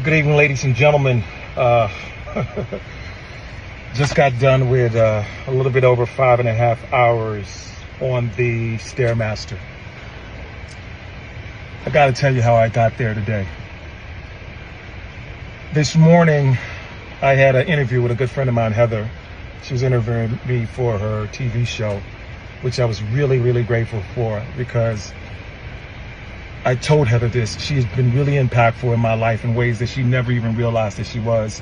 Good evening, ladies and gentlemen. Just got done with a little bit over 5.5 hours on the Stairmaster. I got to tell you how I got there today. This morning, I had an interview with a good friend of mine, Heather. She was interviewing me for her TV show, which I was really, really grateful for, because I told Heather this. She's been really impactful in my life in ways that she never even realized that she was.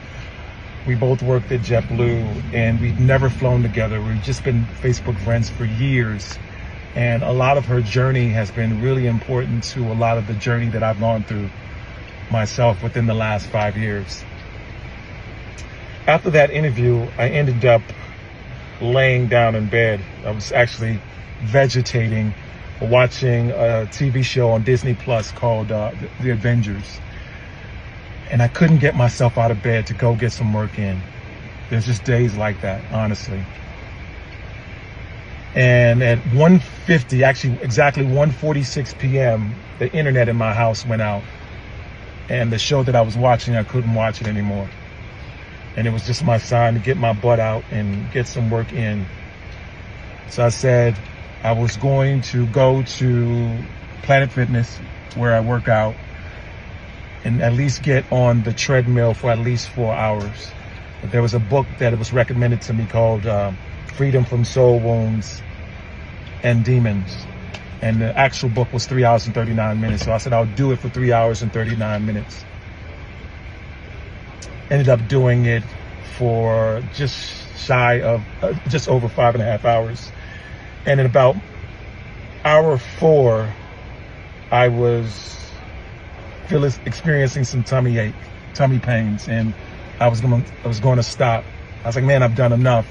We both worked at JetBlue, and we've never flown together. We've just been Facebook friends for years. And a lot of her journey has been really important to a lot of the journey that I've gone through myself within the last 5 years. After that interview, I ended up laying down in bed. I was actually vegetating, watching a TV show on Disney Plus called The Avengers. And I couldn't get myself out of bed to go get some work in. There's just days like that, honestly. And at 1:50, actually exactly 1:46 p.m., the internet in my house went out. And the show that I was watching, I couldn't watch it anymore. And it was just my sign to get my butt out and get some work in. So I said I was going to go to Planet Fitness, where I work out, and at least get on the treadmill for at least 4 hours. But there was a book that was recommended to me called Freedom from Soul Wounds and Demons. And the actual book was 3 hours and 39 minutes. So I said I'll do it for 3 hours and 39 minutes. Ended up doing it for just shy of, just over 5.5 hours. And in about hour 4, I was experiencing some tummy pains, and I was going to stop. I was like, man, I've done enough.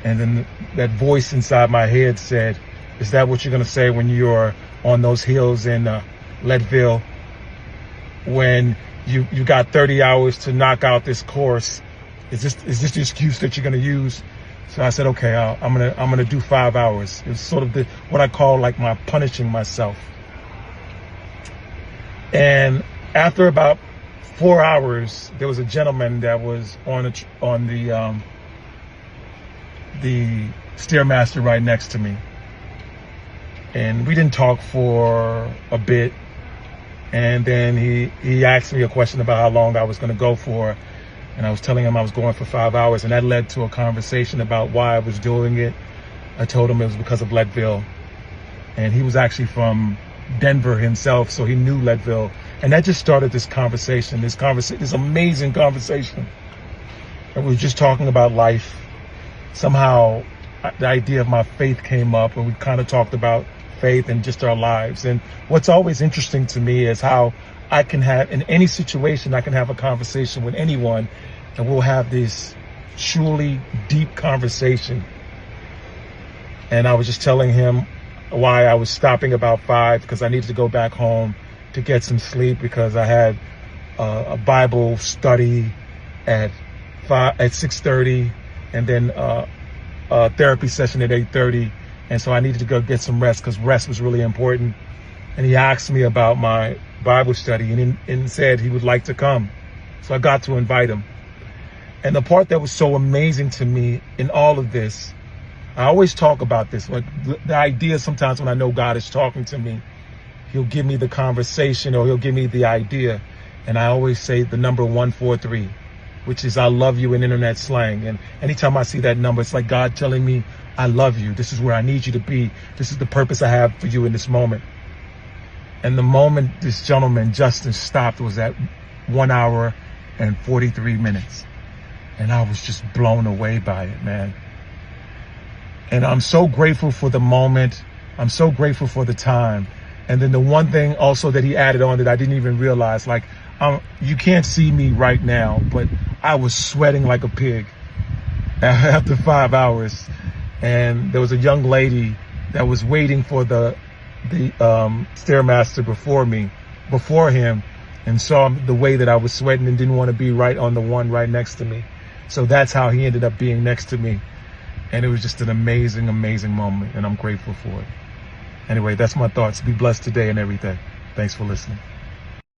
And then that voice inside my head said, is that what you're going to say when you're on those hills in Leadville, when you got 30 hours to knock out this course? Is this the excuse that you're going to use? So I said, okay, I'm gonna do 5 hours. It was sort of what I call like my punishing myself. And after about 4 hours, there was a gentleman that was on the Stairmaster right next to me, and we didn't talk for a bit. And then he asked me a question about how long I was going to go for. And I was telling him I was going for 5 hours, and that led to a conversation about why I was doing it. I told him it was because of Leadville. And he was actually from Denver himself, so he knew Leadville. And that just started this conversation, this amazing conversation. And we were just talking about life. Somehow the idea of my faith came up, and we kind of talked about faith and just our lives. And what's always interesting to me is how I can have, in any situation, I can have a conversation with anyone, and we'll have this truly deep conversation. And I was just telling him why I was stopping about 5, because I needed to go back home to get some sleep, because I had a Bible study at 6:30, and then a therapy session at 8:30. And so I needed to go get some rest, because rest was really important. And he asked me about my Bible study, and said he would like to come. So I got to invite him. And the part that was so amazing to me in all of this, I always talk about this, like the idea sometimes when I know God is talking to me, he'll give me the conversation, or he'll give me the idea. And I always say the number 143, which is I love you in internet slang. And anytime I see that number, it's like God telling me, I love you. This is where I need you to be. This is the purpose I have for you in this moment. And the moment this gentleman, Justin, stopped was at 1 hour and 43 minutes. And I was just blown away by it, man. And I'm so grateful for the moment. I'm so grateful for the time. And then the one thing also that he added on that I didn't even realize, like, you can't see me right now, but I was sweating like a pig after 5 hours. And there was a young lady that was waiting for the Stairmaster before him, and saw the way that I was sweating and didn't want to be right on the one right next to me. So that's how he ended up being next to me. And it was just an amazing, amazing moment, and I'm grateful for it. Anyway, that's my thoughts. Be blessed today and every day. Thanks for listening.